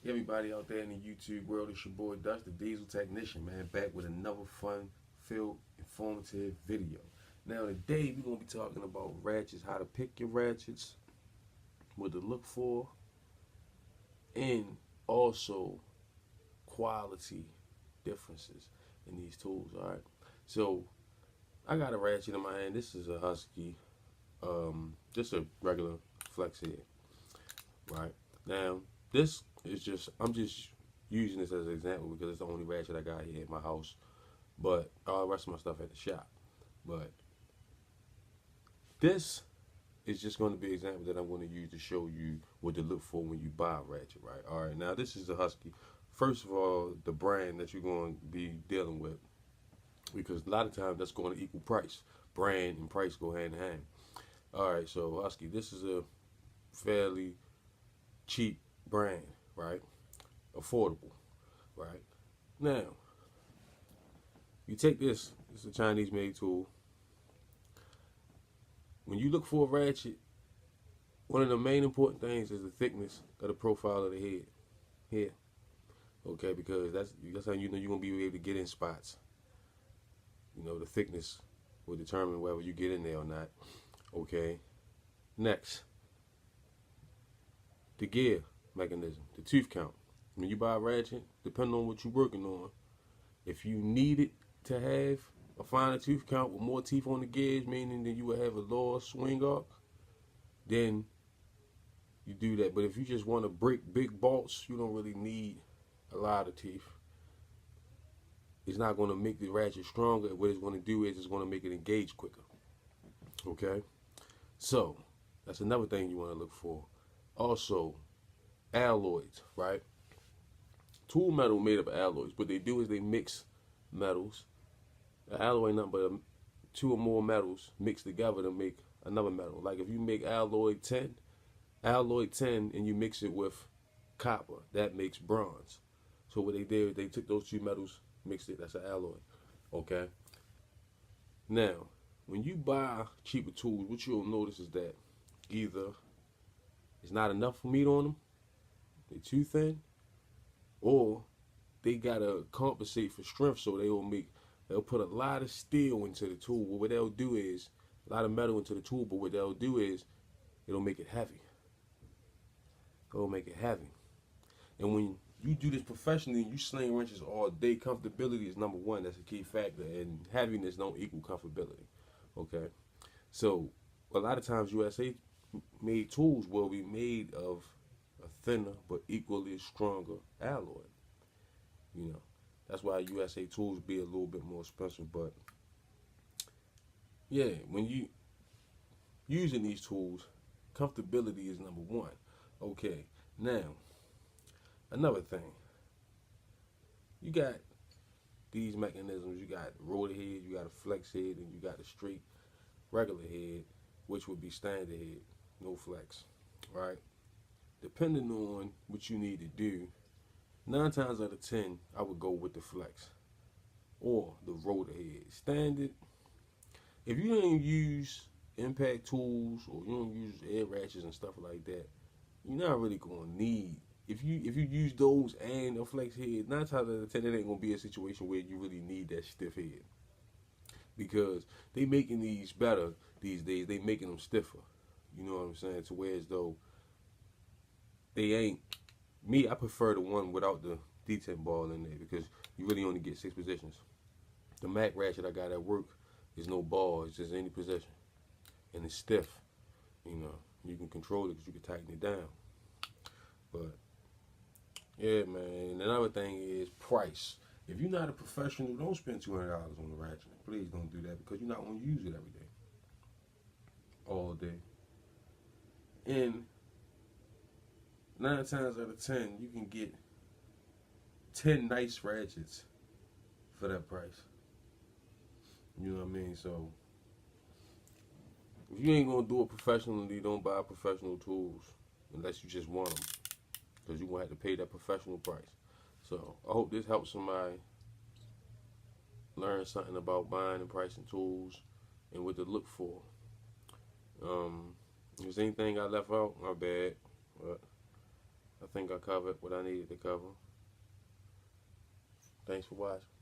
Hey everybody out there in the YouTube world, it's your boy Dutch, the Diesel Technician, man, back with another fun-filled, informative video. Now today we're going to be talking about ratchets, how to pick your ratchets, what to look for, and also quality differences in these tools, alright? So, I got a ratchet in my hand. This is a Husky, just a regular flex head, right? Now, this is I'm just using this as an example because it's the only ratchet I got here at my house. But all the rest of my stuff at the shop. But this is just going to be an example that I'm going to use to show you what to look for when you buy a ratchet, right? All right, now this is a Husky. First of all, the brand that you're going to be dealing with, because a lot of times that's going to equal price. Brand and price go hand in hand. All right, so Husky, this is a fairly cheap brand, right? Affordable, right? Now, you take this is a Chinese made tool. When you look for a ratchet, one of the main important things is the thickness of the profile of the head here. Okay, because that's how you know you're gonna be able to get in spots. You know, the thickness will determine whether you get in there or not. Okay. Next, the gear mechanism, the tooth count. When you buy a ratchet, depending on what you're working on, if you need it to have a finer tooth count with more teeth on the gears, meaning that you would have a lower swing arc, then you do that. But if you just want to break big bolts, you don't really need a lot of teeth. It's not going to make the ratchet stronger. What it's going to do is it's going to make it engage quicker. Okay? So, that's another thing you want to look for. Also, alloys, right? Tool metal made of alloys. What they do is they mix metals. An alloy ain't nothing but two or more metals mixed together to make another metal. Like if you make alloy 10, and you mix it with copper, that makes bronze. So what they did is they took those two metals, mixed it, that's an alloy. Okay? Now, when you buy cheaper tools, what you'll notice is that either it's not enough meat on them, they're too thin, or they gotta compensate for strength, so they'll put a lot of steel into the tool. But what they'll do is a lot of metal into the tool, but what they'll do is it'll make it heavy. It'll make it heavy. And when you do this professionally, you sling wrenches all day, comfortability is number one. That's a key factor, and heaviness don't equal comfortability. Okay, so a lot of times USA made tools will be made of a thinner but equally stronger alloy. You know, that's why USA tools be a little bit more expensive. But yeah, when you using these tools, comfortability is number one. Okay, now another thing, you got these mechanisms. You got rotor head, you got a flex head, and you got a straight regular head, which would be standard head, no flex, right? Depending on what you need to do, 9 times out of 10, I would go with the flex or the rotor head. Standard, if you don't use impact tools or you don't use air ratchets and stuff like that, you're not really gonna need. If you use those and a flex head, 9 times out of 10, it ain't gonna be a situation where you really need that stiff head, because they making these better these days. They making them stiffer. You know what I'm saying? To where as though they ain't. Me, I prefer the one without the detent ball in there because you really only get 6 positions. The Mac ratchet I got at work is no ball. It's just any position, and it's stiff. You know, you can control it because you can tighten it down. But yeah, man. And another thing is price. If you're not a professional, don't spend $200 on the ratchet. Please don't do that because you're not going to use it every day, all day. And 9 times out of 10, you can get 10 nice ratchets for that price. You know what I mean? So, if you ain't going to do it professionally, don't buy professional tools unless you just want them, because you're going to have to pay that professional price. So, I hope this helps somebody learn something about buying and pricing tools and what to look for. If there's anything I left out, my bad. But I think I covered what I needed to cover. Thanks for watching.